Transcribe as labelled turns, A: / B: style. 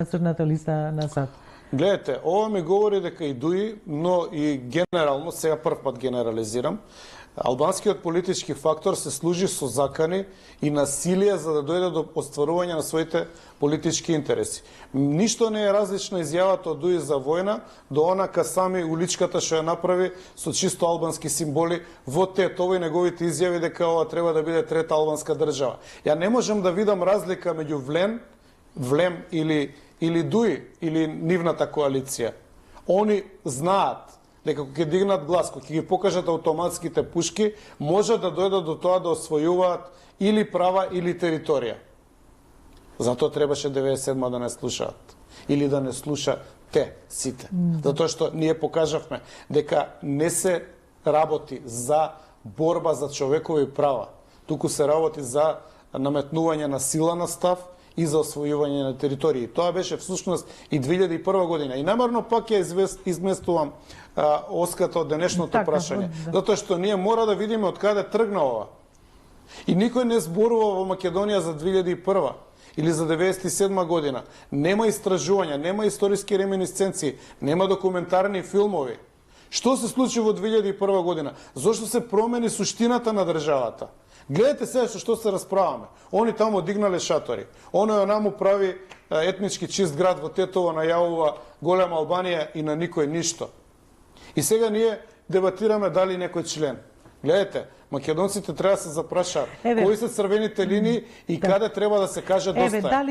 A: Црната листа на САД?
B: Гледайте, ова ми говори дека и ДУИ, но и генерално, сега прв пат генерализирам, албанскиот политички фактор се служи со закани и насилие за да дојде до остварување на своите политички интереси. Ништо не е различна изјавата од ДУИ за војна до она Касами уличката што ја направи со чисто албански символи во Тетово и неговите изјави дека ова треба да биде трета албанска држава. Ја не можам да видам разлика меѓу Влем или ДУИ, или нивната коалиција. Они знаат дека кога ќе дигнат глас, кога ќе ги покажат автоматските пушки, може да дојдат до тоа да освојуваат или права или територија. Затоа требаше 97 да не слушаат. Или да не слуша те сите. Затоа што ние покажавме дека не се работи за борба за човекови права. Туку се работи за наметнување на сила на став и за освојување на територии. Тоа беше всушност и 2001 година. И намерно пак ја изместувам оската од денешното прашање. Затоа што ние мора да видиме од каде тргна ова. И никој не зборува во Македонија за 2001 или за 97 година. Нема истражувања, нема историски реминисценции, нема документарни филмови. Што се случи во 2001 година? Зошто се промени суштината на државата? Гледате сега што се расправаме. Они таму дигнале шатори. Оној онаму прави етнички чист град во Тетово, најавува голема Албанија и на никој ништо. И сега ние дебатираме дали некој член. Гледате, македонците треба да се запрашаат кои се црвените линии и каде треба да се каже доста.